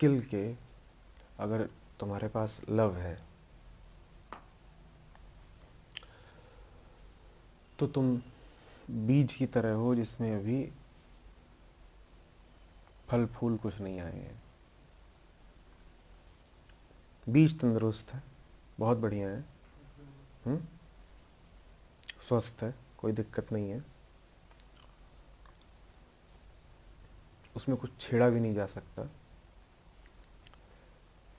Skill के, अगर तुम्हारे पास लव है तो तुम बीज की तरह हो जिसमें अभी फल फूल कुछ नहीं आए हैं। बीज तंदुरुस्त है, बहुत बढ़िया है, स्वस्थ है, कोई दिक्कत नहीं है, उसमें कुछ छेड़ा भी नहीं जा सकता,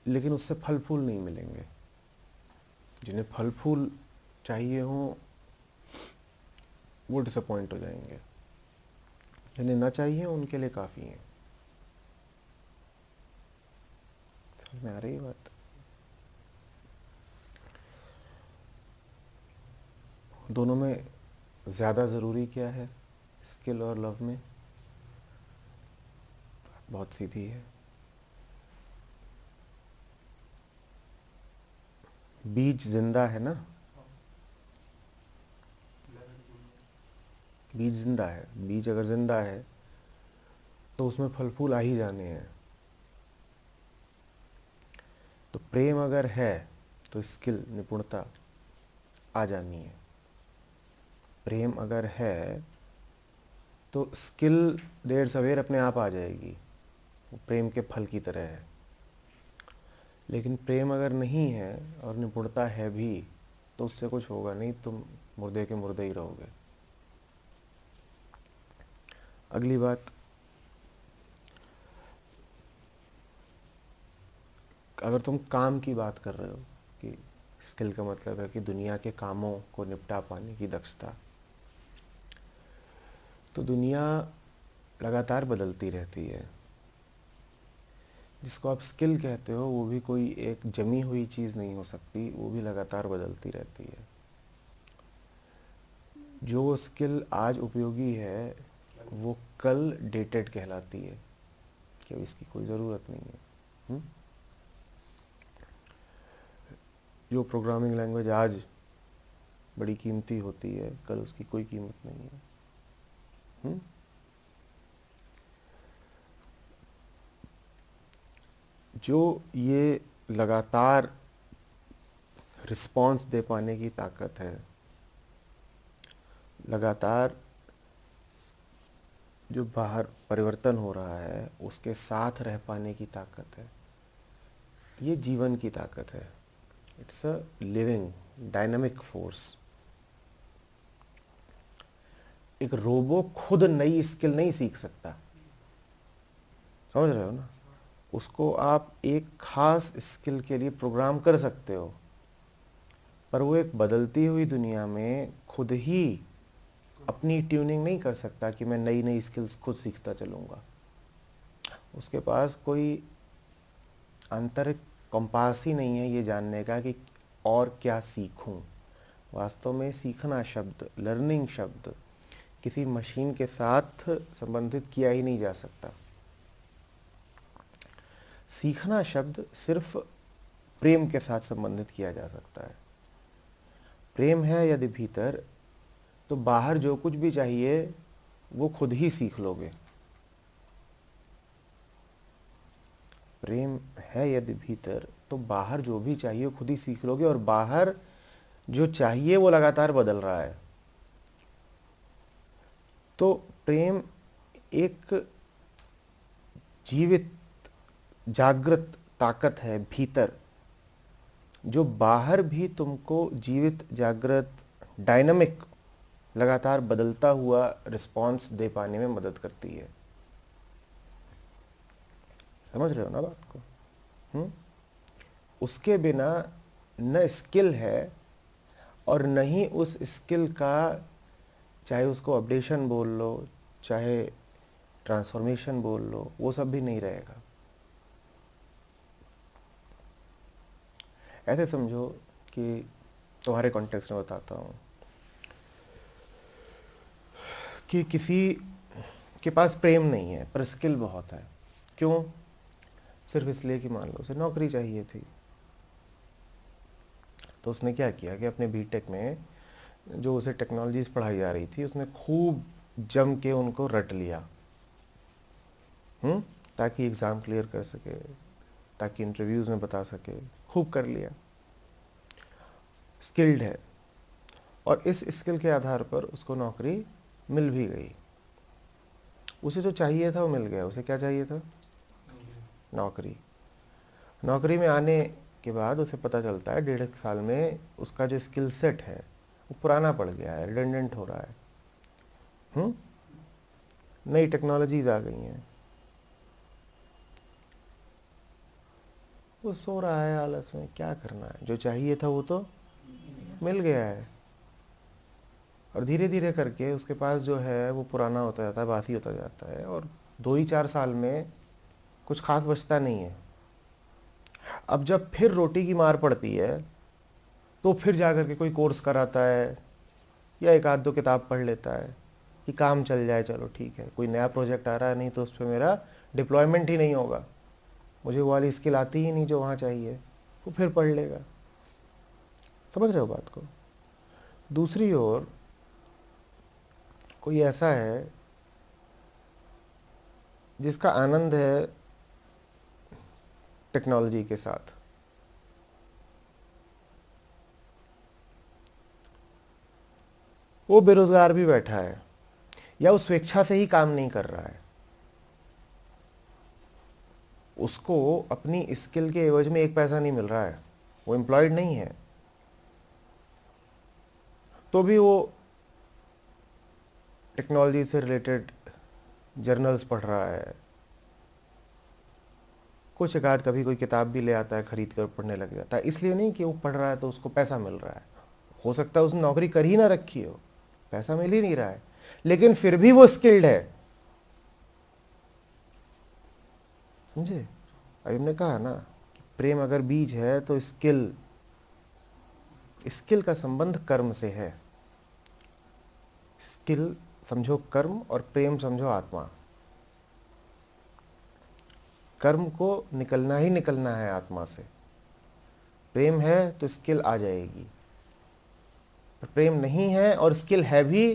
लेकिन उससे फल फूल नहीं मिलेंगे। जिन्हें फल फूल चाहिए हों वो डिसअपॉइंट हो जाएंगे, जिन्हें ना चाहिए उनके लिए काफ़ी है। समझ में आ रही है बात? दोनों में ज़्यादा ज़रूरी क्या है, स्किल और लव में? बहुत सीधी है। बीज जिंदा है ना, बीज जिंदा है। बीज अगर जिंदा है तो उसमें फल फूल आ ही जाने हैं। तो प्रेम अगर है तो स्किल, निपुणता आ जानी है। प्रेम अगर है तो स्किल देर सवेर अपने आप आ जाएगी, वो प्रेम के फल की तरह है। लेकिन प्रेम अगर नहीं है और निपुणता है भी तो उससे कुछ होगा नहीं, तुम मुर्दे के मुर्दे ही रहोगे। अगली बात, अगर तुम काम की बात कर रहे हो कि स्किल का मतलब है कि दुनिया के कामों को निपटा पाने की दक्षता, तो दुनिया लगातार बदलती रहती है। जिसको आप स्किल कहते हो वो भी कोई एक जमी हुई चीज़ नहीं हो सकती, वो भी लगातार बदलती रहती है। जो स्किल आज उपयोगी है वो कल डेटेड कहलाती है कि अब इसकी कोई ज़रूरत नहीं है। जो प्रोग्रामिंग लैंग्वेज आज बड़ी कीमती होती है कल उसकी कोई कीमत नहीं है। जो ये लगातार रिस्पॉन्स दे पाने की ताकत है, लगातार जो बाहर परिवर्तन हो रहा है उसके साथ रह पाने की ताकत है, ये जीवन की ताकत है। It's a living dynamic force. एक रोबो खुद नई स्किल नहीं सीख सकता, समझ रहे हो ना? उसको आप एक खास स्किल के लिए प्रोग्राम कर सकते हो, पर वो एक बदलती हुई दुनिया में खुद ही अपनी ट्यूनिंग नहीं कर सकता कि मैं नई नई स्किल्स खुद सीखता चलूँगा। उसके पास कोई आंतरिक कंपास ही नहीं है ये जानने का कि और क्या सीखूं। वास्तव में सीखना शब्द, लर्निंग शब्द किसी मशीन के साथ संबंधित किया ही नहीं जा सकता। सीखना शब्द सिर्फ प्रेम के साथ संबंधित किया जा सकता है। प्रेम है यदि भीतर तो बाहर जो कुछ भी चाहिए वो खुद ही सीख लोगे। प्रेम है यदि भीतर तो बाहर जो भी चाहिए खुद ही सीख लोगे, और बाहर जो चाहिए वो लगातार बदल रहा है। तो प्रेम एक जीवित जागृत ताकत है भीतर, जो बाहर भी तुमको जीवित जागृत डायनामिक लगातार बदलता हुआ रिस्पॉन्स दे पाने में मदद करती है। समझ रहे हो ना बात को? उसके बिना न स्किल है और न ही उस स्किल का, चाहे उसको अपडेशन बोल लो चाहे ट्रांसफॉर्मेशन बोल लो, वो सब भी नहीं रहेगा। ऐसे समझो कि तुम्हारे कॉन्टेक्स्ट में बताता हूँ कि किसी के पास प्रेम नहीं है पर स्किल बहुत है। क्यों? सिर्फ इसलिए कि मान लो उसे नौकरी चाहिए थी, तो उसने क्या किया कि अपने बीटेक में जो उसे टेक्नोलॉजीज पढ़ाई जा रही थी उसने खूब जम के उनको रट लिया, ताकि एग्ज़ाम क्लियर कर सके, ताकि इंटरव्यूज़ में बता सके, खूब कर लिया, स्किल्ड है, और इस स्किल के आधार पर उसको नौकरी मिल भी गई। उसे जो चाहिए था वो मिल गया। उसे क्या चाहिए था? नौकरी। नौकरी में आने के बाद उसे पता चलता है 1.5 साल में उसका जो स्किल सेट है वो पुराना पड़ गया है, रिडंडेंट हो रहा है। नई टेक्नोलॉजीज आ गई हैं। वो सो रहा है आलस में, क्या करना है, जो चाहिए था वो तो मिल गया है। और धीरे धीरे करके उसके पास जो है वो पुराना होता जाता है, बासी होता जाता है, और 2 ही 4 साल में कुछ खास बचता नहीं है। अब जब फिर रोटी की मार पड़ती है तो फिर जा कर के कोई कोर्स कराता है या एक आध दो किताब पढ़ लेता है कि काम चल जाए, चलो ठीक है, कोई नया प्रोजेक्ट आ रहा है, नहीं तो उस पर मेरा डिप्लॉयमेंट ही नहीं होगा, मुझे वो वाली स्किल आती ही नहीं जो वहाँ चाहिए, वो फिर पढ़ लेगा। समझ रहे हो बात को? दूसरी ओर कोई ऐसा है जिसका आनंद है टेक्नोलॉजी के साथ, वो बेरोजगार भी बैठा है या वो स्वेच्छा से ही काम नहीं कर रहा है, उसको अपनी स्किल के एवज में 1 पैसा नहीं मिल रहा है, वो एम्प्लॉयड नहीं है, तो भी वो टेक्नोलॉजी से रिलेटेड जर्नल्स पढ़ रहा है, कुछ एक आध कभी कोई किताब भी ले आता है, खरीद कर पढ़ने लग जाता है। इसलिए नहीं कि वो पढ़ रहा है तो उसको पैसा मिल रहा है, हो सकता है उसने नौकरी कर ही ना रखी हो, पैसा मिल ही नहीं रहा है, लेकिन फिर भी वो स्किल्ड है। समझे? अभी हमने कहा ना कि प्रेम अगर बीज है तो स्किल का संबंध कर्म से है। स्किल समझो कर्म और प्रेम समझो आत्मा। कर्म को निकलना ही निकलना है आत्मा से, प्रेम है तो स्किल आ जाएगी, पर प्रेम नहीं है और स्किल है भी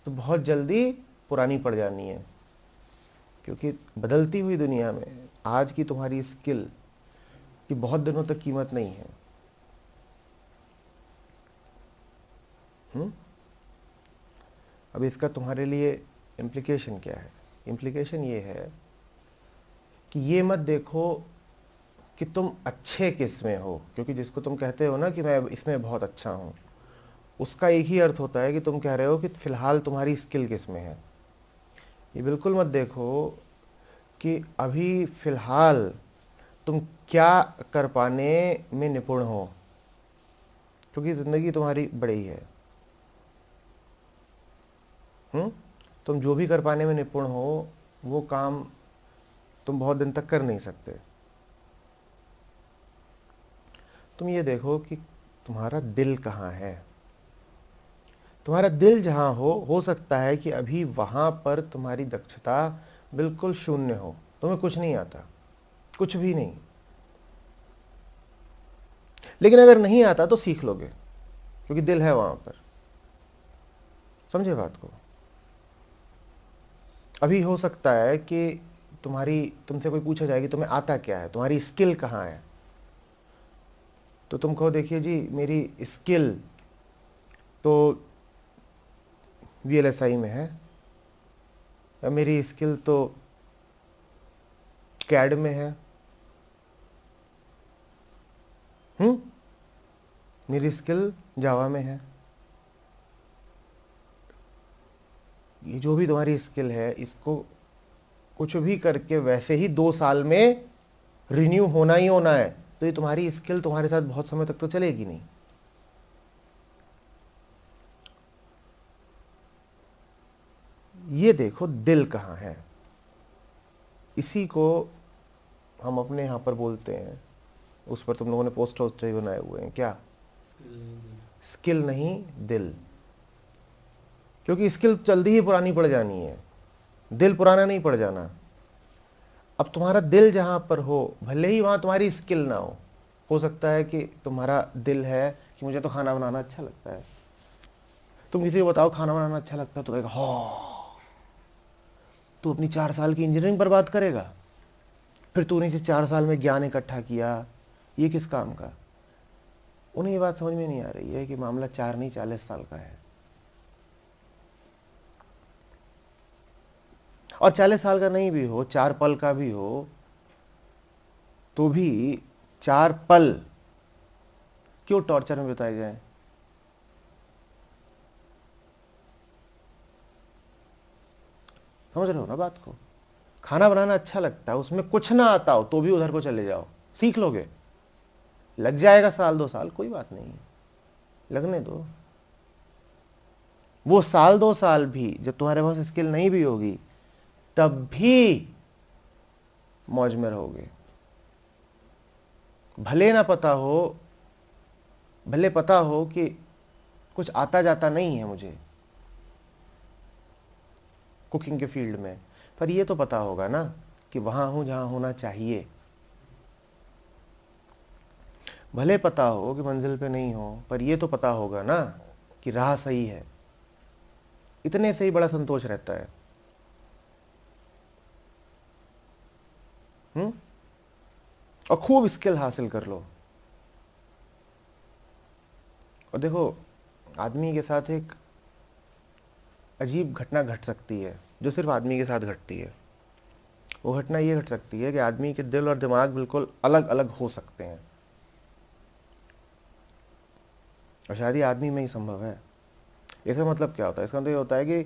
तो बहुत जल्दी पुरानी पड़ जानी है, क्योंकि बदलती हुई दुनिया में आज की तुम्हारी स्किल की बहुत दिनों तक कीमत नहीं है। अब इसका तुम्हारे लिए इम्प्लीकेशन क्या है? इम्प्लीकेशन ये है कि ये मत देखो कि तुम अच्छे किस में हो, क्योंकि जिसको तुम कहते हो ना कि मैं इसमें बहुत अच्छा हूं, उसका एक ही अर्थ होता है कि तुम कह रहे हो कि फिलहाल तुम्हारी स्किल किस में है। ये बिल्कुल मत देखो कि अभी फिलहाल तुम क्या कर पाने में निपुण हो, क्योंकि जिंदगी तुम्हारी बड़ी है। तुम जो भी कर पाने में निपुण हो वो काम तुम बहुत दिन तक कर नहीं सकते। तुम ये देखो कि तुम्हारा दिल कहाँ है। तुम्हारा दिल जहां हो सकता है कि अभी वहां पर तुम्हारी दक्षता बिल्कुल शून्य हो, तुम्हें कुछ नहीं आता, कुछ भी नहीं, लेकिन अगर नहीं आता तो सीख लोगे, क्योंकि दिल है वहां पर। समझे बात को? अभी हो सकता है कि तुमसे कोई पूछा जाए कि तुम्हें आता क्या है, तुम्हारी स्किल कहाँ है, तो तुम कहो देखिए जी मेरी स्किल तो VLSI में है, या मेरी स्किल तो CAD में है, मेरी स्किल जावा में है। ये जो भी तुम्हारी स्किल है, इसको कुछ भी करके वैसे ही 2 साल में रिन्यू होना ही होना है, तो ये तुम्हारी स्किल तुम्हारे साथ बहुत समय तक तो चलेगी नहीं। ये देखो दिल कहाँ है, इसी को हम अपने यहाँ पर बोलते हैं, उस पर तुम लोगों ने पोस्टर भी बनाए हुए हैं, क्या? स्किल नहीं दिल, क्योंकि स्किल जल्दी ही पुरानी पड़ जानी है, दिल पुराना नहीं पड़ जाना। अब तुम्हारा दिल जहां पर हो, भले ही वहां तुम्हारी स्किल ना हो सकता है कि तुम्हारा दिल है कि मुझे तो खाना बनाना अच्छा लगता है, तुम किसी को बताओ खाना बनाना अच्छा लगता है तो कहेगा हाँ, तू अपनी 4 साल की इंजीनियरिंग बर्बाद करेगा, फिर तूने इसे 4 साल में ज्ञान इकट्ठा किया, ये किस काम का? उन्हें ये बात समझ में नहीं आ रही है कि मामला 4 नहीं 40 साल का है। और 40 साल का नहीं भी हो, 4 पल का भी हो, तो भी 4 पल क्यों टॉर्चर में बिताए जाए? समझ रहे हो ना बात को? खाना बनाना अच्छा लगता है, उसमें कुछ ना आता हो तो भी उधर को चले जाओ, सीख लोगे। लग जाएगा 1-2 साल, कोई बात नहीं, लगने दो। वो 1-2 साल भी जब तुम्हारे पास स्किल नहीं भी होगी, तब भी मौज में रहोगे। भले ना पता हो, भले पता हो कि कुछ आता जाता नहीं है मुझे कुकिंग के फील्ड में, पर ये तो पता होगा ना कि वहां हूं जहां होना चाहिए। भले पता हो कि मंजिल पे नहीं हो, पर ये तो पता होगा ना कि राह सही है। इतने से ही बड़ा संतोष रहता है। और खूब स्किल हासिल कर लो। और देखो, आदमी के साथ एक अजीब घटना घट सकती है जो सिर्फ आदमी के साथ घटती है। वो घटना ये घट सकती है कि आदमी के दिल और दिमाग बिल्कुल अलग अलग हो सकते हैं, और शायद ये आदमी में ही संभव है। इसका मतलब क्या होता है? इसका मतलब ये होता है कि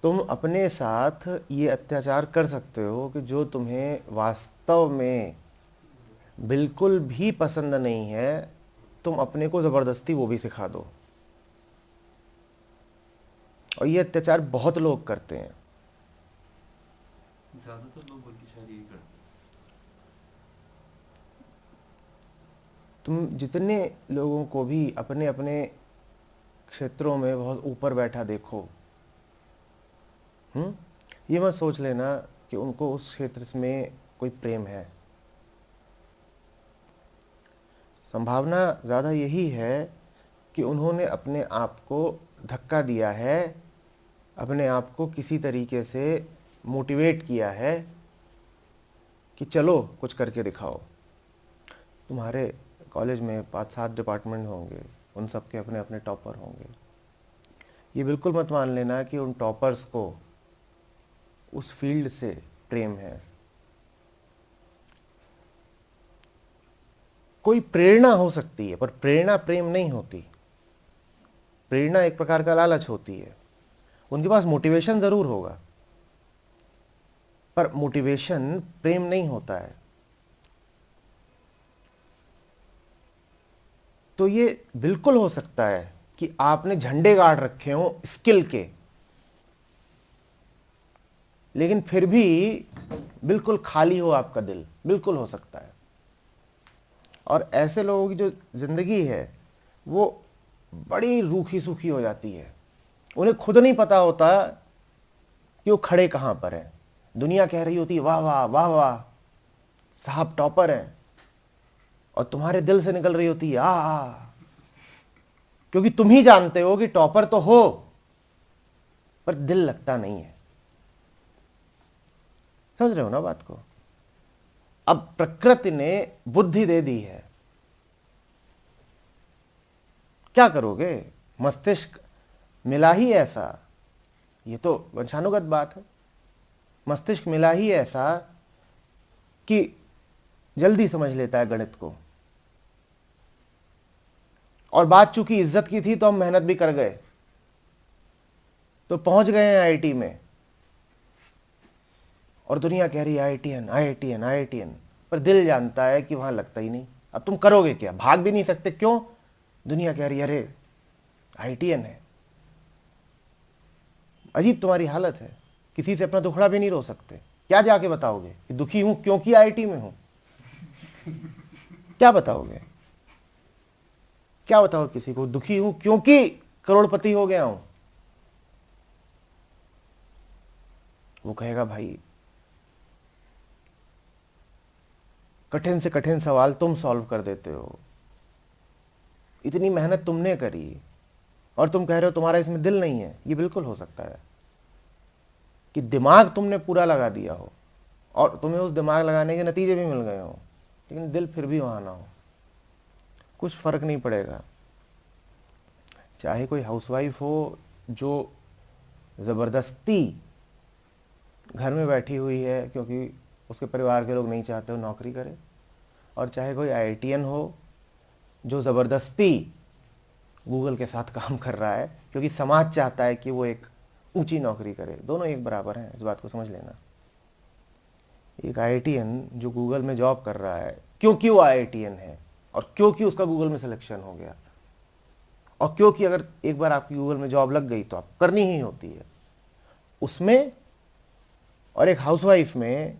तुम अपने साथ ये अत्याचार कर सकते हो कि जो तुम्हें वास्तव में बिल्कुल भी पसंद नहीं है, तुम अपने को ज़बरदस्ती वो भी सिखा दो। और ये अत्याचार बहुत लोग करते हैं, ज्यादातर लोग बल्कि शायद यही करते हैं। तुम जितने लोगों को भी अपने अपने क्षेत्रों में बहुत ऊपर बैठा देखो, ये मत सोच लेना कि उनको उस क्षेत्र में कोई प्रेम है। संभावना ज़्यादा यही है कि उन्होंने अपने आप को धक्का दिया है, अपने आप को किसी तरीके से मोटिवेट किया है कि चलो कुछ करके दिखाओ। तुम्हारे कॉलेज में 5-7 डिपार्टमेंट होंगे, उन सब के अपने अपने टॉपर होंगे। ये बिल्कुल मत मान लेना कि उन टॉपर्स को उस फील्ड से प्रेम है। कोई प्रेरणा हो सकती है, पर प्रेरणा प्रेम नहीं होती। प्रेरणा एक प्रकार का लालच होती है। उनके पास मोटिवेशन जरूर होगा, पर मोटिवेशन प्रेम नहीं होता है। तो ये बिल्कुल हो सकता है कि आपने झंडे गाड़ रखे हो स्किल के, लेकिन फिर भी बिल्कुल खाली हो आपका दिल, बिल्कुल हो सकता है। और ऐसे लोगों की जो जिंदगी है वो बड़ी रूखी सूखी हो जाती है। उन्हें खुद नहीं पता होता कि वो खड़े कहां पर हैं। दुनिया कह रही होती है वाह वाह वाह वाह साहब टॉपर हैं, और तुम्हारे दिल से निकल रही होती है आ, क्योंकि तुम ही जानते हो कि टॉपर तो हो, पर दिल लगता नहीं है। समझ रहे हो ना बात को? अब प्रकृति ने बुद्धि दे दी है, क्या करोगे? मस्तिष्क मिला ही ऐसा, ये तो वंशानुगत बात है, मस्तिष्क मिला ही ऐसा कि जल्दी समझ लेता है गणित को। और बात चूंकि इज्जत की थी तो हम मेहनत भी कर गए, तो पहुंच गए हैं आईआईटी में, और दुनिया कह रही है आईआईटीएन आईआईटीएन आईआईटीएन, पर दिल जानता है कि वहां लगता ही नहीं। अब तुम करोगे क्या? भाग भी नहीं सकते। क्यों? दुनिया कह रही है अरे आईआईटीएन है। अजीब तुम्हारी हालत है, किसी से अपना दुखड़ा भी नहीं रो सकते। क्या जाके बताओगे कि दुखी हूं क्योंकि आईआईटी में हूं? क्या बताओगे? क्या बताओ किसी को दुखी हूं क्योंकि करोड़पति हो गया हूं? वो कहेगा भाई कठिन से कठिन सवाल तुम सॉल्व कर देते हो, इतनी मेहनत तुमने करी, और तुम कह रहे हो तुम्हारा इसमें दिल नहीं है। ये बिल्कुल हो सकता है कि दिमाग तुमने पूरा लगा दिया हो और तुम्हें उस दिमाग लगाने के नतीजे भी मिल गए हों, लेकिन दिल फिर भी वहाँ ना हो, कुछ फ़र्क नहीं पड़ेगा। चाहे कोई हाउसवाइफ हो जो ज़बरदस्ती घर में बैठी हुई है क्योंकि उसके परिवार के लोग नहीं चाहते हो नौकरी करे, और चाहे कोई IITian हो जो ज़बरदस्ती गूगल के साथ काम कर रहा है क्योंकि समाज चाहता है कि वो एक ऊंची नौकरी करे, दोनों एक बराबर हैं, इस बात को समझ लेना। एक IITian जो गूगल में जॉब कर रहा है क्योंकि वो IITian है और क्योंकि उसका गूगल में सिलेक्शन हो गया, और क्योंकि अगर एक बार आपकी गूगल में जॉब लग गई तो आप करनी ही होती है उसमें, और एक हाउसवाइफ में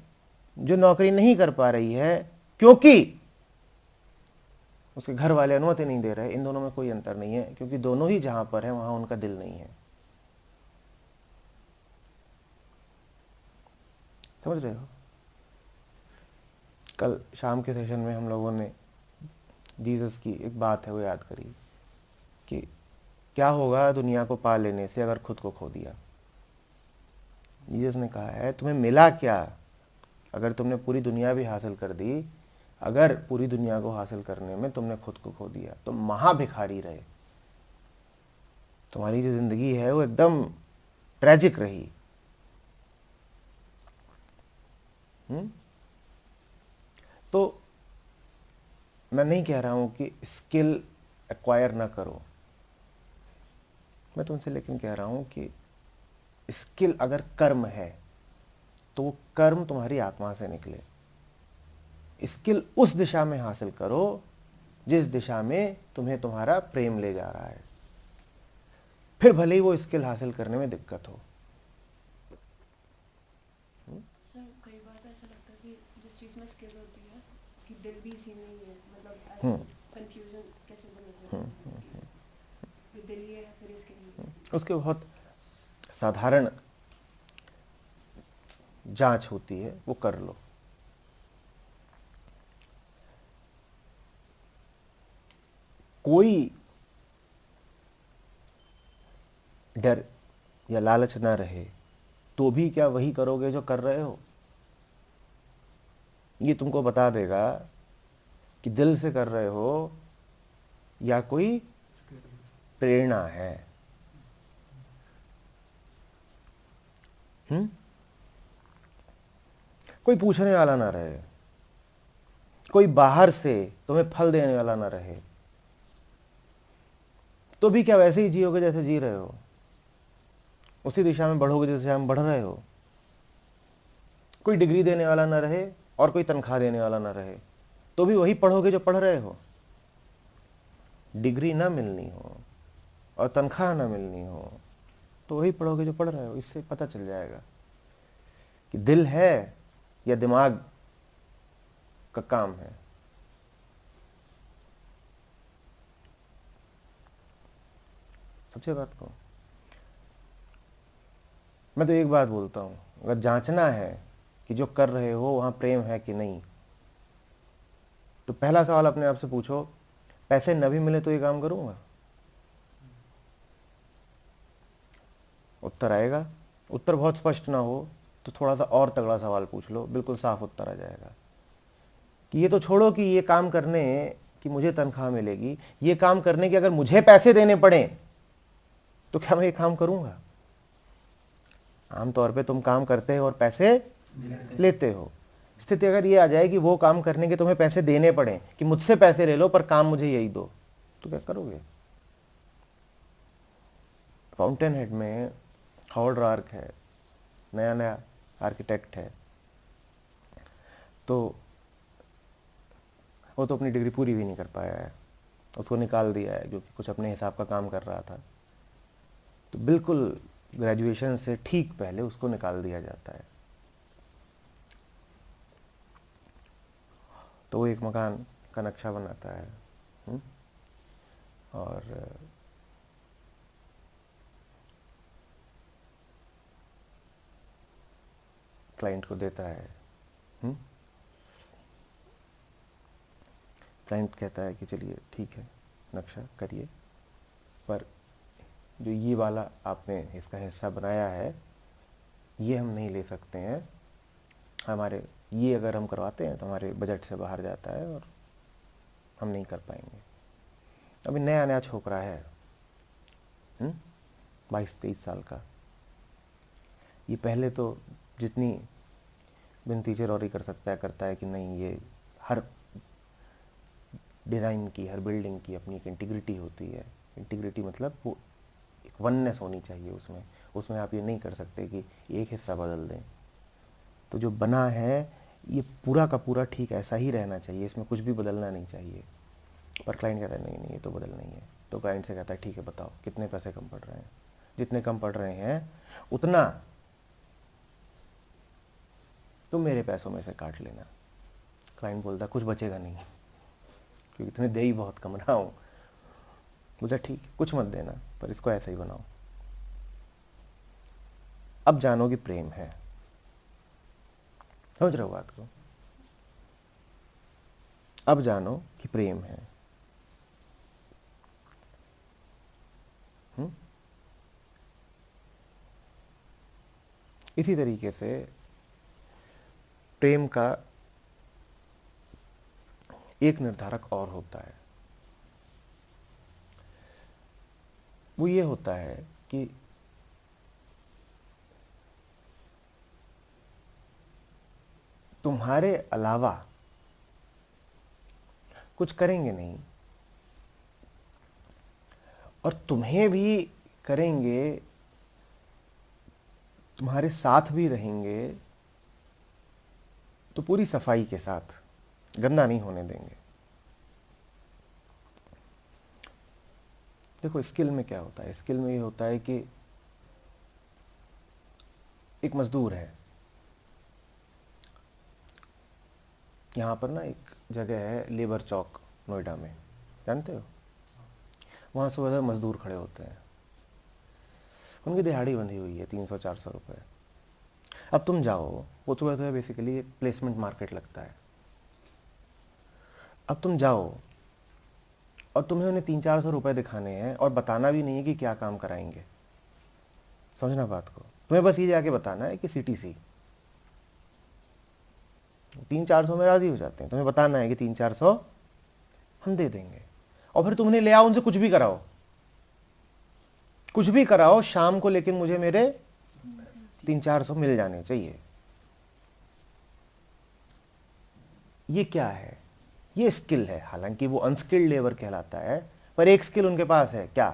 जो नौकरी नहीं कर पा रही है क्योंकि उसके घर वाले अनुमति नहीं दे रहे, इन दोनों में कोई अंतर नहीं है, क्योंकि दोनों ही जहां पर है वहां उनका दिल नहीं है। समझ रहे हो? कल शाम के सेशन में हम लोगों ने जीसस की एक बात है वो याद करी कि क्या होगा दुनिया को पा लेने से अगर खुद को खो दिया। जीसस ने कहा है तुम्हें मिला क्या अगर तुमने पूरी दुनिया भी हासिल कर दी, अगर पूरी दुनिया को हासिल करने में तुमने खुद को खो दिया तो महाभिखारी रहे, तुम्हारी जो जिंदगी है वो एकदम ट्रेजिक रही। तो मैं नहीं कह रहा हूं कि स्किल एक्वायर ना करो, मैं तुमसे लेकिन कह रहा हूं कि स्किल अगर कर्म है तो वो कर्म तुम्हारी आत्मा से निकले। स्किल उस दिशा में हासिल करो जिस दिशा में तुम्हें तुम्हारा प्रेम ले जा रहा है, फिर भले ही वो स्किल हासिल करने में दिक्कत हो। सर कई बार ऐसा लगता है कि जिस चीज़ में स्किल होती है कि दिल भी इसी में ही है, मतलब कंफ्यूजन कैसे बना सकता है, दिल ही है फिर स्किल। उसके बहुत साधारण जांच होती है, वो कर लो। कोई डर या लालच ना रहे तो भी क्या वही करोगे जो कर रहे हो? ये तुमको बता देगा कि दिल से कर रहे हो या कोई प्रेरणा है। कोई पूछने वाला ना रहे, कोई बाहर से तुम्हें फल देने वाला ना रहे, तो भी क्या वैसे ही जियोगे जैसे जी रहे हो, उसी दिशा में बढ़ोगे जिस दिशा में बढ़ रहे हो। कोई डिग्री देने वाला ना रहे और कोई तनख्वाह देने वाला ना रहे, तो भी वही पढ़ोगे जो पढ़ रहे हो। डिग्री ना मिलनी हो और तनख्वाह ना मिलनी हो तो वही पढ़ोगे जो पढ़ रहे हो। इससे पता चल जाएगा कि दिल है या दिमाग का काम है। सबसे बात को मैं तो एक बात बोलता हूं, अगर जांचना है कि जो कर रहे हो वहां प्रेम है कि नहीं, तो पहला सवाल अपने आप से पूछो, पैसे न भी मिले तो ये काम करूंगा? उत्तर आएगा। उत्तर बहुत स्पष्ट ना हो तो थोड़ा सा और तगड़ा सवाल पूछ लो, बिल्कुल साफ उत्तर आ जाएगा कि ये तो छोड़ो कि ये काम करने की मुझे तनख्वाह मिलेगी, ये काम करने की अगर मुझे पैसे देने पड़े तो क्या मैं ये काम करूंगा? आमतौर पे तुम काम करते हो और पैसे लेते हो। स्थिति अगर ये आ जाए कि वो काम करने के तुम्हें पैसे देने पड़े कि मुझसे पैसे ले लो पर काम मुझे यही दो, तो क्या करोगे? फाउंटेन हेड में हावर्ड रार्क है, नया नया आर्किटेक्ट है, तो वो तो अपनी डिग्री पूरी भी नहीं कर पाया है, उसको निकाल दिया है क्योंकि कुछ अपने हिसाब का काम कर रहा था। तो बिल्कुल ग्रेजुएशन से ठीक पहले उसको निकाल दिया जाता है। तो वो एक मकान का नक्शा बनाता है और क्लाइंट को देता है। क्लाइंट कहता है कि चलिए ठीक है नक्शा करिए, पर जो ये वाला आपने इसका हिस्सा बनाया है ये हम नहीं ले सकते हैं, हमारे ये अगर हम करवाते हैं तो हमारे बजट से बाहर जाता है और हम नहीं कर पाएंगे। अभी नया नया छोकरा है 22-23 साल का, ये पहले तो जितनी बिनती चरौरी कर सकता है करता है कि नहीं, ये हर डिज़ाइन की, हर बिल्डिंग की अपनी एक इंटीग्रिटी होती है। इंटीग्रिटी मतलब वो एक वननेस होनी चाहिए उसमें आप ये नहीं कर सकते कि एक हिस्सा बदल दें। तो जो बना है ये पूरा का पूरा ठीक ऐसा ही रहना चाहिए, इसमें कुछ भी बदलना नहीं चाहिए। पर क्लाइंट कहता है नहीं नहीं, ये तो बदलना ही है। तो क्लाइंट से कहता है ठीक है बताओ कितने पैसे कम पड़ रहे हैं, जितने कम पड़ रहे हैं उतना तुम मेरे पैसों में से काट लेना। क्लाइंट बोलता कुछ बचेगा नहीं, क्योंकि तुम्हें दे ही बहुत कम रहा हूँ। मुझे ठीक है कुछ मत देना, पर इसको ऐसा ही बनाओ। अब जानो कि प्रेम है। समझ रहे हो बात को? अब जानो कि प्रेम है। इसी तरीके से प्रेम का एक निर्धारक और होता है, वो ये होता है कि तुम्हारे अलावा कुछ करेंगे नहीं और तुम्हें भी करेंगे, तुम्हारे साथ भी रहेंगे, तो पूरी सफाई के साथ, गंदा नहीं होने देंगे। देखो स्किल में क्या होता है, स्किल में ये होता है कि एक मजदूर है, यहाँ पर ना एक जगह है लेबर चौक नोएडा में, जानते हो? वहाँ सुबह मजदूर खड़े होते हैं, उनकी दिहाड़ी बंधी हुई है 300-400 रुपये। अब तुम जाओ, वो सुबह बेसिकली प्लेसमेंट मार्केट लगता है। अब तुम जाओ और तुम्हें उन्हें 300-400 रुपये दिखाने हैं और बताना भी नहीं है कि क्या काम कराएंगे। समझना बात को, तुम्हें बस ये जाके बताना है कि CTC 300-400 में राजी हो जाते हैं। तुम्हें बताना है कि 300-400 हम दे देंगे, और फिर तुमने ले आओ, उनसे कुछ भी कराओ, कुछ भी कराओ शाम को, लेकिन मुझे मेरे 300-400 मिल जाने चाहिए। ये क्या है? ये स्किल है। हालांकि वो अनस्किल्ड लेबर कहलाता है, पर एक स्किल उनके पास है, क्या?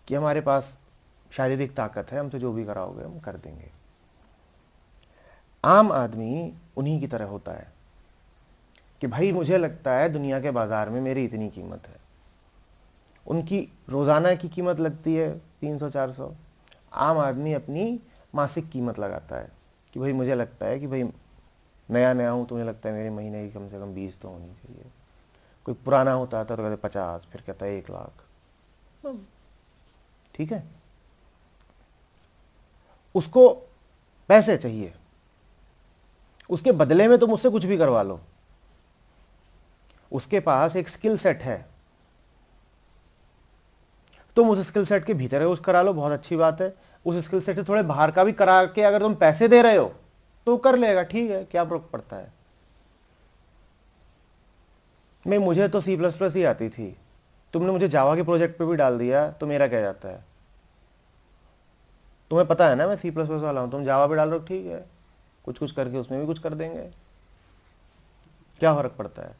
कि हमारे पास शारीरिक ताकत है, हमसे जो भी कराओगे हम कर देंगे। आम आदमी उन्हीं की तरह होता है कि भाई मुझे लगता है दुनिया के बाजार में मेरी इतनी कीमत है। उनकी रोजाना की कीमत लगती है 300-400, आम आदमी अपनी मासिक कीमत लगाता है कि भाई मुझे लगता है कि भाई नया नया हूँ, तुम्हें लगता है मेरे महीने की कम से कम 20 तो होनी चाहिए। कोई पुराना होता था तो कहते 50, फिर कहता है 1 लाख। ठीक है, उसको पैसे चाहिए, उसके बदले में तुम उससे कुछ भी करवा लो। उसके पास एक स्किल सेट है, तुम उस स्किल सेट के भीतर यूज करा लो, बहुत अच्छी बात है। उस स्किल सेट से थोड़े बाहर का भी करा के अगर तुम पैसे दे रहे हो तो कर लेगा, ठीक है, क्या फर्क पड़ता है। मैं मुझे तो C++ ही आती थी, तुमने मुझे जावा के प्रोजेक्ट पे भी डाल दिया तो मेरा क्या जाता है? तुम्हें पता है ना मैं C++ वाला हूं, तुम जावा पे डाल रहे हो, ठीक है, कुछ कुछ करके उसमें भी कुछ कर देंगे, क्या फर्क पड़ता है।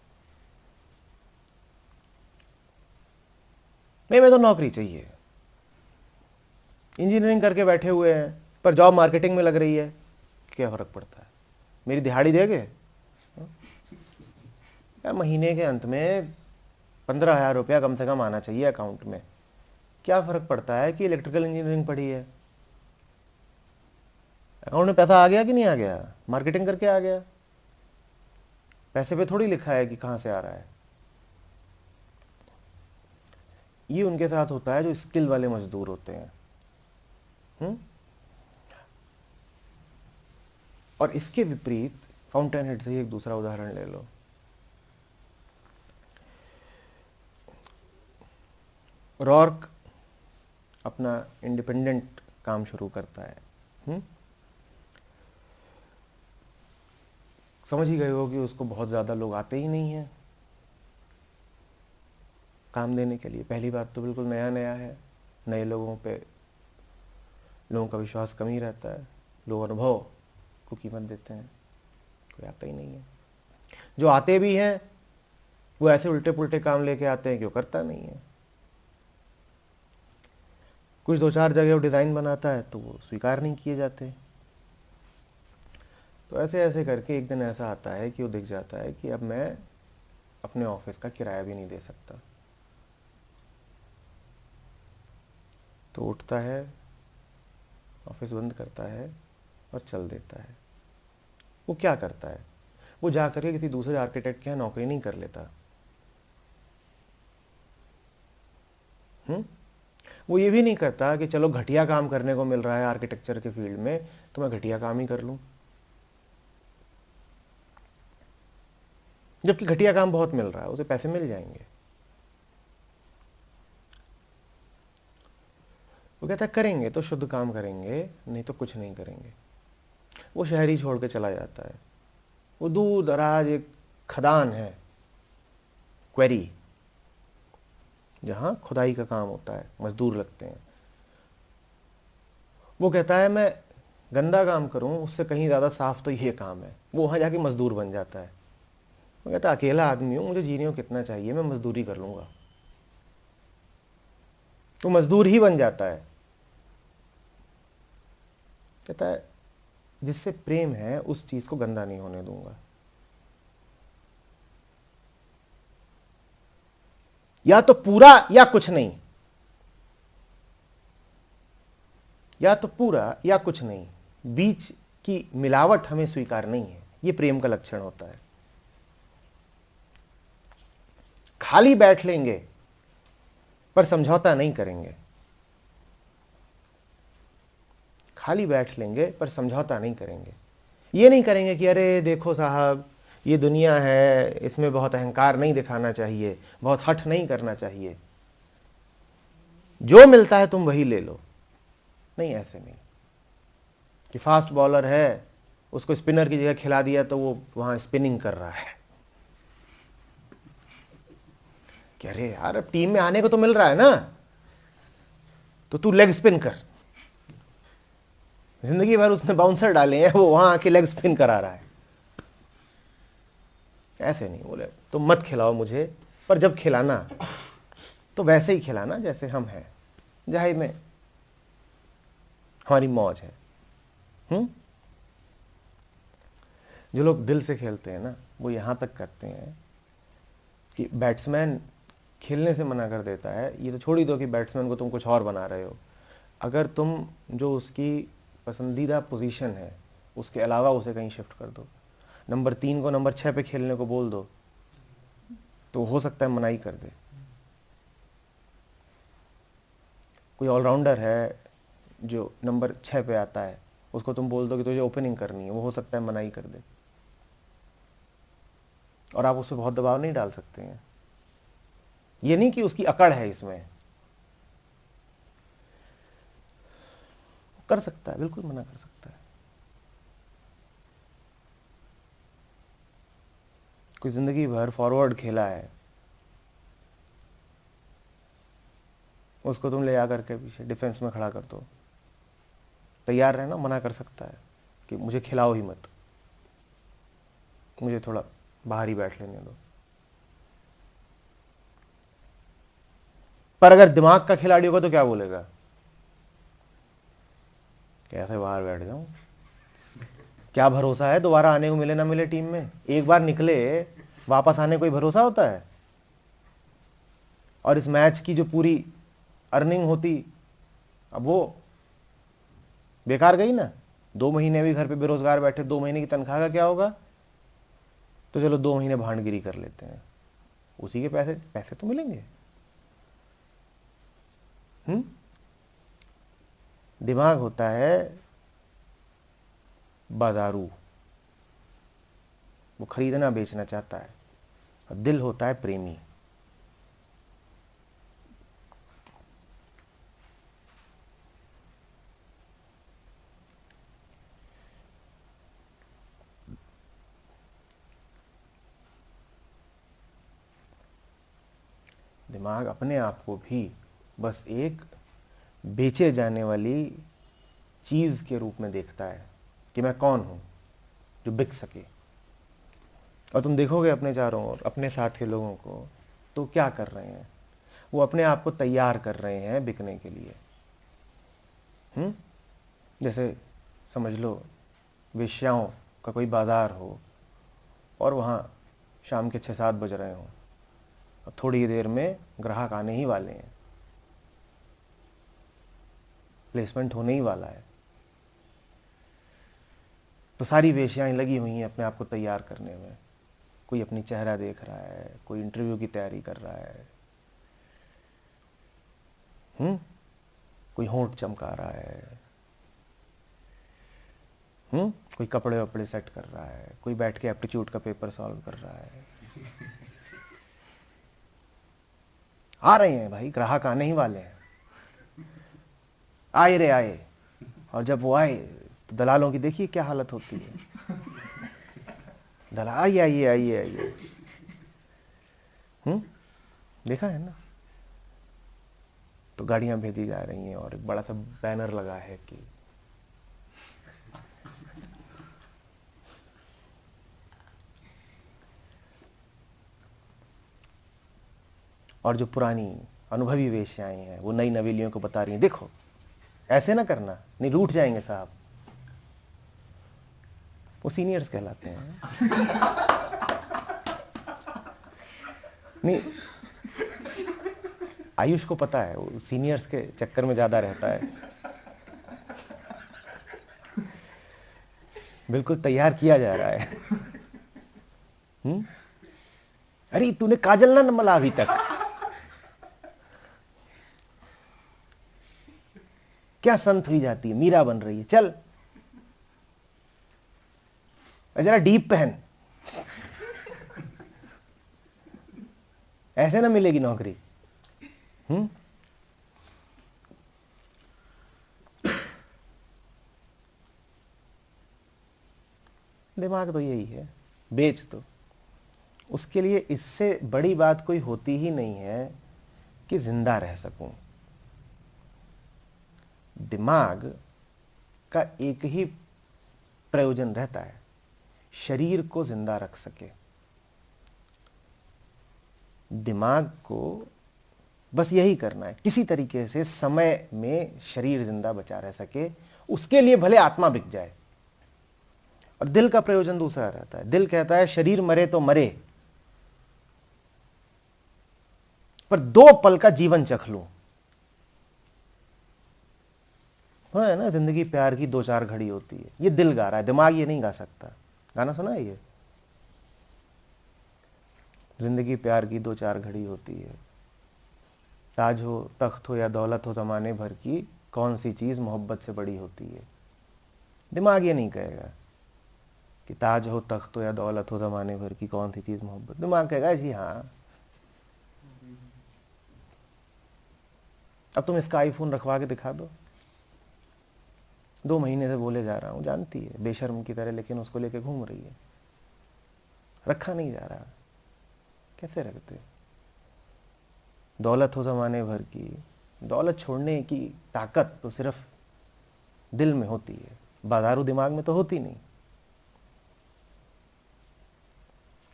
नहीं, मैं तो नौकरी चाहिए। इंजीनियरिंग करके बैठे हुए हैं पर जॉब मार्केटिंग में लग रही है, क्या फर्क पड़ता है, मेरी दिहाड़ी देगे यार, महीने के अंत में 15,000 रुपया कम से कम आना चाहिए अकाउंट में। क्या फर्क पड़ता है कि इलेक्ट्रिकल इंजीनियरिंग पढ़ी है, अकाउंट में पैसा आ गया कि नहीं आ गया, मार्केटिंग करके आ गया, पैसे पे थोड़ी लिखा है कि कहां से आ रहा है। ये उनके साथ होता है जो स्किल वाले मजदूर होते हैं। और इसके विपरीत फाउंटेन हेड से ही एक दूसरा उदाहरण ले लो। रॉर्क अपना इंडिपेंडेंट काम शुरू करता है। समझ ही गए हो कि उसको बहुत ज़्यादा लोग आते ही नहीं हैं काम देने के लिए। पहली बात तो बिल्कुल नया नया है, नए लोगों पे लोगों का विश्वास कम ही रहता है, लोग अनुभव को कीमत देते हैं, कोई आता ही नहीं है। जो आते भी हैं वो ऐसे उल्टे पुल्टे काम लेके आते हैं कि वो करता नहीं है। कुछ 2-4 जगह वो डिज़ाइन बनाता है तो वो स्वीकार नहीं किए जाते। तो ऐसे ऐसे करके एक दिन ऐसा आता है कि वो दिख जाता है कि अब मैं अपने ऑफिस का किराया भी नहीं दे सकता। तो उठता है, ऑफिस बंद करता है और चल देता है। वो क्या करता है, वो जा करके किसी दूसरे आर्किटेक्ट के यहाँ नौकरी नहीं कर लेता। वो ये भी नहीं करता कि चलो घटिया काम करने को मिल रहा है आर्किटेक्चर के फील्ड में तो मैं घटिया काम ही कर लूं, जबकि घटिया काम बहुत मिल रहा है, उसे पैसे मिल जाएंगे। वो कहता है करेंगे तो शुद्ध काम करेंगे, नहीं तो कुछ नहीं करेंगे। वो शहरी छोड़ के चला जाता है। वो दूर दराज एक खदान है, क्वेरी, जहां खुदाई का काम होता है, मजदूर लगते हैं। वो कहता है मैं गंदा काम करूं उससे कहीं ज़्यादा साफ तो ये काम है। वो वहां जाके मजदूर बन जाता है। वो कहता है अकेला आदमी हूं, मुझे जीने को कितना चाहिए, मैं मजदूरी कर लूंगा। वो मजदूर ही बन जाता है। कहता है जिससे प्रेम है उस चीज को गंदा नहीं होने दूंगा। या तो पूरा या कुछ नहीं, या तो पूरा या कुछ नहीं, बीच की मिलावट हमें स्वीकार नहीं है। यह प्रेम का लक्षण होता है। खाली बैठ लेंगे पर समझौता नहीं करेंगे, खाली बैठ लेंगे पर समझौता नहीं करेंगे। ये नहीं करेंगे कि अरे देखो साहब ये दुनिया है, इसमें बहुत अहंकार नहीं दिखाना चाहिए, बहुत हठ नहीं करना चाहिए, जो मिलता है तुम वही ले लो। नहीं, ऐसे नहीं कि फास्ट बॉलर है उसको स्पिनर की जगह खिला दिया तो वो वहां स्पिनिंग कर रहा है कि अरे यार अब टीम में आने को तो मिल रहा है ना, तो तू लेग स्पिन कर। जिंदगी भर उसने बाउंसर डाले हैं, वो वहां आके लेग स्पिन करा रहा है। ऐसे नहीं, बोले तो मत खिलाओ मुझे, पर जब खिलाना तो वैसे ही खिलाना जैसे हम हैं, जाहिर में हमारी मौज है। जो लोग दिल से खेलते हैं ना वो यहां तक करते हैं कि बैट्समैन खेलने से मना कर देता है, ये तो छोड़ ही दो कि बैट्समैन को तुम कुछ और बना रहे हो, अगर तुम जो उसकी पसंदीदा पोजीशन है उसके अलावा उसे कहीं शिफ्ट कर दो, नंबर 3 को नंबर 6 पे खेलने को बोल दो, तो हो सकता है मनाही कर दे। कोई ऑलराउंडर है जो नंबर 6 पे आता है, उसको तुम बोल दो कि तुझे ओपनिंग करनी है, वो हो सकता है मनाही कर दे, और आप उस पर बहुत दबाव नहीं डाल सकते हैं। ये नहीं कि उसकी अकड़ है इसमें, कर सकता है, बिल्कुल मना कर सकता है। कोई जिंदगी भर फॉरवर्ड खेला है, उसको तुम ले आकर के पीछे डिफेंस में खड़ा कर दो, तैयार रहना, मना कर सकता है कि मुझे खिलाओ ही मत, मुझे थोड़ा बाहर ही बैठ लेने दो। पर अगर दिमाग का खिलाड़ी होगा तो क्या बोलेगा, कैसे बाहर बैठ जाऊं, क्या भरोसा है दोबारा आने को मिले ना मिले टीम में, एक बार निकले वापस आने कोई भरोसा होता है। और इस मैच की जो पूरी अर्निंग होती अब वो बेकार गई ना। 2 महीने भी घर पे बेरोजगार बैठे, 2 महीने की तनख्वाह का क्या होगा, तो चलो 2 महीने भांडगिरी कर लेते हैं, उसी के पैसे तो मिलेंगे। दिमाग होता है बाजारू, वो खरीदना बेचना चाहता है, और दिल होता है प्रेमी। दिमाग अपने आप को भी बस एक बेचे जाने वाली चीज़ के रूप में देखता है कि मैं कौन हूँ जो बिक सके। और तुम देखोगे अपने चारों ओर अपने साथ के लोगों को, तो क्या कर रहे हैं, वो अपने आप को तैयार कर रहे हैं बिकने के लिए। जैसे समझ लो वेश्याओं का कोई बाज़ार हो और वहाँ शाम के 6-7 बज रहे हों, और थोड़ी देर में ग्राहक आने ही वाले हैं, प्लेसमेंट होने ही वाला है, तो सारी वेश्याएं लगी हुई हैं अपने आप को तैयार करने में। कोई अपनी चेहरा देख रहा है, कोई इंटरव्यू की तैयारी कर रहा है, कोई होंठ चमका रहा है, कोई कपड़े वपड़े सेट कर रहा है, कोई बैठ के एप्टीट्यूड का पेपर सॉल्व कर रहा है। आ रहे हैं भाई, ग्राहक आने ही वाले हैं, आए रे आए। और जब वो आए तो दलालों की देखिए क्या हालत होती है। दलाल आइए आइए आइए आइए, देखा है ना। तो गाड़ियां भेजी जा रही हैं और एक बड़ा सा बैनर लगा है कि और जो पुरानी अनुभवी वेश्याएं हैं वो नई नवेलियों को बता रही हैं, देखो ऐसे ना करना, नहीं रूठ जाएंगे साहब। वो सीनियर्स कहलाते हैं। नहीं, आयुष को पता है, वो सीनियर्स के चक्कर में ज्यादा रहता है। बिल्कुल तैयार किया जा रहा है। अरे तूने काजल ना मला अभी तक, क्या संत हुई जाती है, मीरा बन रही है, चल जरा डीप पहन। ऐसे ना मिलेगी नौकरी। दिमाग तो यही है, बेच दो। उसके लिए इससे बड़ी बात कोई होती ही नहीं है कि जिंदा रह सकूं। दिमाग का एक ही प्रयोजन रहता है, शरीर को जिंदा रख सके। दिमाग को बस यही करना है, किसी तरीके से समय में शरीर जिंदा बचा रह सके, उसके लिए भले आत्मा बिक जाए। और दिल का प्रयोजन दूसरा रहता है। दिल कहता है शरीर मरे तो मरे, पर 2 पल का जीवन चख लूं। है ना, जिंदगी प्यार की 2-4 घड़ी होती है, ये दिल गा रहा है, दिमाग ये नहीं गा सकता। गाना सुना है ये, जिंदगी प्यार की 2-4 घड़ी होती है, ताज हो तख्त हो या दौलत हो जमाने भर की, कौन सी चीज मोहब्बत से बड़ी होती है। दिमाग ये नहीं कहेगा कि ताज हो तख्त हो या दौलत हो जमाने भर की, कौन सी चीज मोहब्बत। दिमाग कहेगा जी हाँ। अब तुम इसका आईफोन रखवा के दिखा दो, 2 महीने से बोले जा रहा हूं, जानती है बेशर्म की तरह, लेकिन उसको लेके घूम रही है, रखा नहीं जा रहा। कैसे रखते? दौलत हो जमाने भर की, दौलत छोड़ने की ताकत तो सिर्फ दिल में होती है, बाजारू दिमाग में तो होती नहीं।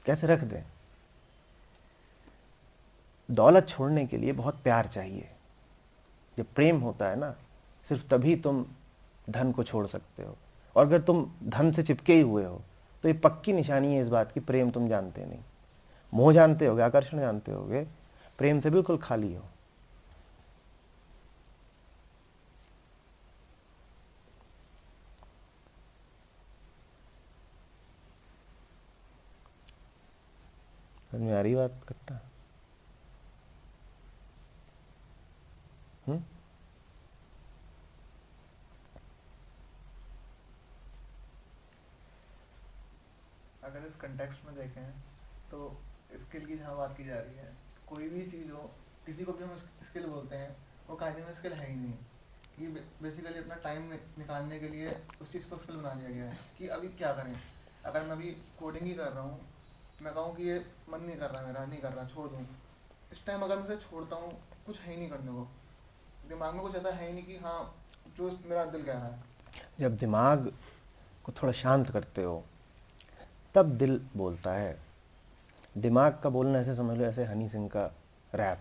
कैसे रख दें? दौलत छोड़ने के लिए बहुत प्यार चाहिए। जब प्रेम होता है ना, सिर्फ तभी तुम धन को छोड़ सकते हो। और अगर तुम धन से चिपके ही हुए हो तो ये पक्की निशानी है इस बात की, प्रेम तुम जानते नहीं। मोह जानते होगे, आकर्षण जानते होगे, प्रेम से बिल्कुल खाली हो। समझ में आ रही बात कट्टा? अगर इस कंटेक्स्ट में देखें तो स्किल की जहाँ बात की जा रही है, कोई भी चीज़ हो, किसी को भी हम स्किल बोलते हैं, वो कहानी में स्किल है ही नहीं। ये बेसिकली अपना टाइम निकालने के लिए उस चीज़ को स्किल बना लिया गया है कि अभी क्या करें। अगर मैं अभी कोडिंग ही कर रहा हूँ, मैं कहूँ कि ये मन नहीं कर रहा मेरा, नहीं कर रहा, छोड़ दूँ, इस टाइम अगर मैं उसे छोड़ता हूँ, कुछ है ही नहीं करने को, दिमाग में कुछ ऐसा है ही नहीं कि हाँ जो मेरा दिल कह रहा है। जब दिमाग को थोड़ा शांत करते हो तब दिल बोलता है। दिमाग का बोलना ऐसे समझ लो ऐसे हनी सिंह का रैप।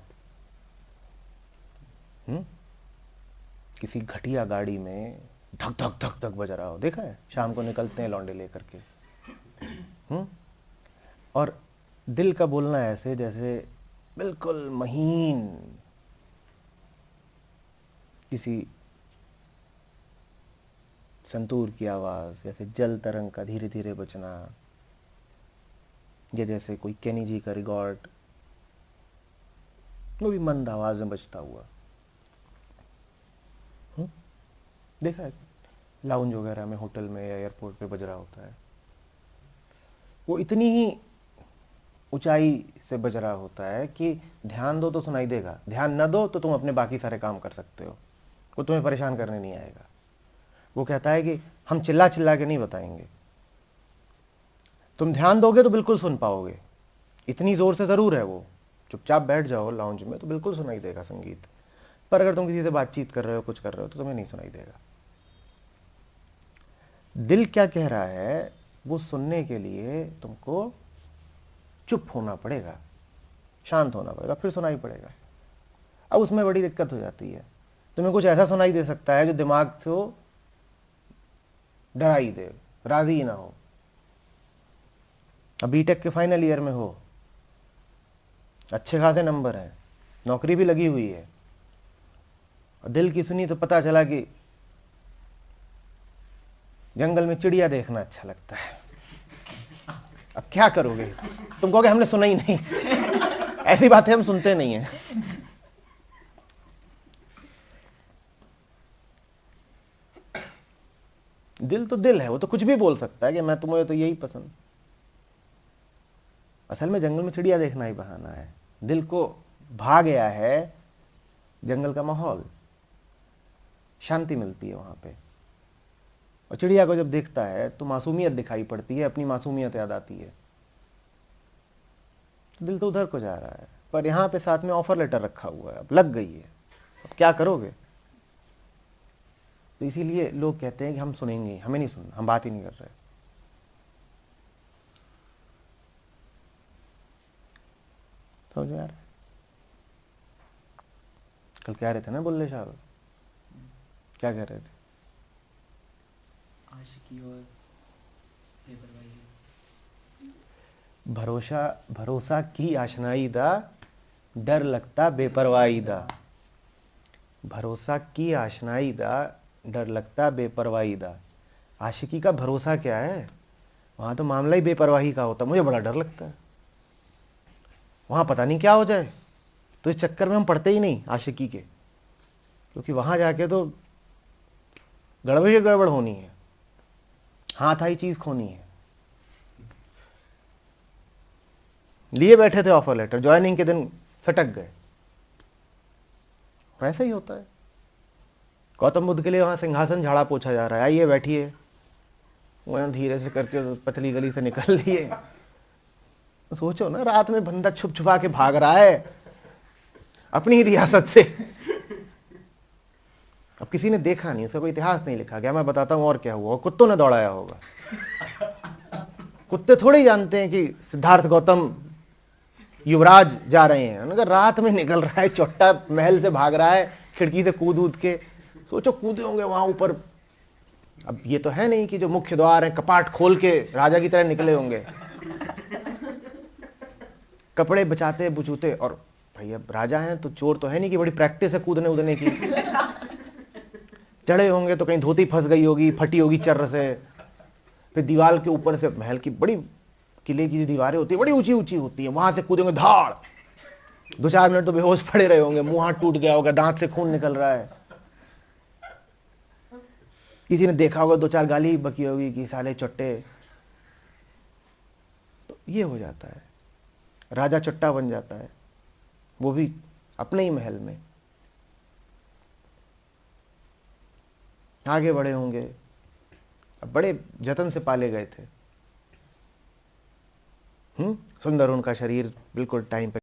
किसी घटिया गाड़ी में धक धक धक धक बज रहा हो, देखा है? शाम को निकलते हैं लौंडे लेकर के। और दिल का बोलना ऐसे जैसे बिल्कुल महीन किसी संतूर की आवाज़, जैसे जल तरंग का धीरे धीरे बजना, या जैसे कोई केनी जी का रिकॉर्ड, वो भी मंद आवाज़ में बजता हुआ। देखा है लाउंज वगैरह में, होटल में या एयरपोर्ट पे बज रहा होता है। वो इतनी ही ऊंचाई से बज रहा होता है कि ध्यान दो तो सुनाई देगा, ध्यान न दो तो तुम अपने बाकी सारे काम कर सकते हो, वो तुम्हें परेशान करने नहीं आएगा। वो कहता है कि हम चिल्ला चिल्ला के नहीं बताएंगे, तुम ध्यान दोगे तो बिल्कुल सुन पाओगे, इतनी ज़ोर से ज़रूर है वो। चुपचाप बैठ जाओ लाउंज में तो बिल्कुल सुनाई देगा संगीत, पर अगर तुम किसी से बातचीत कर रहे हो, कुछ कर रहे हो, तो तुम्हें नहीं सुनाई देगा। दिल क्या कह रहा है वो सुनने के लिए तुमको चुप होना पड़ेगा, शांत होना पड़ेगा, फिर सुनाई पड़ेगा। अब उसमें बड़ी दिक्कत हो जाती है, तुम्हें कुछ ऐसा सुनाई दे सकता है जो दिमाग से डरा ही दे, राजी ही ना हो। अब बीटेक के फाइनल ईयर में हो, अच्छे खासे नंबर हैं, नौकरी भी लगी हुई है, और दिल की सुनी तो पता चला कि जंगल में चिड़िया देखना अच्छा लगता है। अब क्या करोगे? तुम कहोगे हमने सुना ही नहीं। ऐसी बातें हम सुनते नहीं हैं। दिल तो दिल है, वो तो कुछ भी बोल सकता है कि मैं तुम्हें तो यही पसंद। असल में जंगल में चिड़िया देखना ही बहाना है। दिल को भा गया है जंगल का माहौल, शांति मिलती है वहां पे। और चिड़िया को जब देखता है तो मासूमियत दिखाई पड़ती है, अपनी मासूमियत याद आती है। दिल तो उधर को जा रहा है, पर यहाँ पे साथ में ऑफर लेटर रखा हुआ है, अब लग गई है, अब क्या करोगे? तो इसीलिए लोग कहते हैं कि हम सुनेंगे, हमें नहीं सुनना, हम बात ही नहीं कर रहे। समझ में आ रहा है? कल कह रहे थे ना बुल्ले साहब, क्या कह रहे थे? आशिकी और बेपरवाही। भरोसा की आशनाई दा, डर लगता बेपरवाही दा। भरोसा की आशनाई दा, डर लगता बेपरवाही दा। आशिकी का भरोसा क्या है? वहां तो मामला ही बेपरवाही का होता, मुझे बड़ा डर लगता है। वहां पता नहीं क्या हो जाए, तो इस चक्कर में हम पढ़ते ही नहीं आशिकी के, क्योंकि वहां जाके तो गड़बड़ ही गड़बड़ होनी है, हाथ आई चीज खोनी है। लिए बैठे थे ऑफर लेटर, ज्वाइनिंग के दिन सटक गए। ऐसा ही होता है। गौतम बुद्ध के लिए वहां सिंहासन झाड़ा पोछा जा रहा है, आइए बैठिए। वहां धीरे से करके पतली गली से निकल लिए। सोचो ना, रात में बंदा छुप छुपा के भाग रहा है अपनी रियासत से। अब किसी ने देखा नहीं, उसका कोई इतिहास नहीं लिखा गया, मैं बताता हूं और क्या हुआ। कुत्तों ने दौड़ाया होगा। कुत्ते थोड़ी जानते हैं कि सिद्धार्थ गौतम युवराज जा रहे हैं। अगर रात में निकल रहा है, चोट्टा महल से भाग रहा है, खिड़की से कूद के, सोचो कूदे होंगे वहां ऊपर। अब ये तो है नहीं कि जो मुख्य द्वार है कपाट खोल के राजा की तरह निकले होंगे, कपड़े बचाते बुचूते। और भाई अब राजा हैं तो चोर तो है नहीं कि बड़ी प्रैक्टिस है कूदने उदने की। चढ़े होंगे तो कहीं धोती फंस गई होगी, फटी होगी चर्र से। फिर दीवार के ऊपर से, महल की बड़ी, किले की जो दीवारें होती है बड़ी ऊंची ऊंची होती है, वहां से कूदेंगे धाड़। 2-4 मिनट तो बेहोश पड़े रहे होंगे, मुंह हाथ टूट गया होगा, दांत से खून निकल रहा है। किसी ने देखा होगा, 2-4 गाली बकी होगी कि साले चट्टे। तो ये हो जाता है, राजा चट्टा बन जाता है, वो भी अपने ही महल में। आगे बढ़े होंगे, अब बड़े जतन से पाले गए थे। सुंदर उनका शरीर, बिल्कुल टाइम पे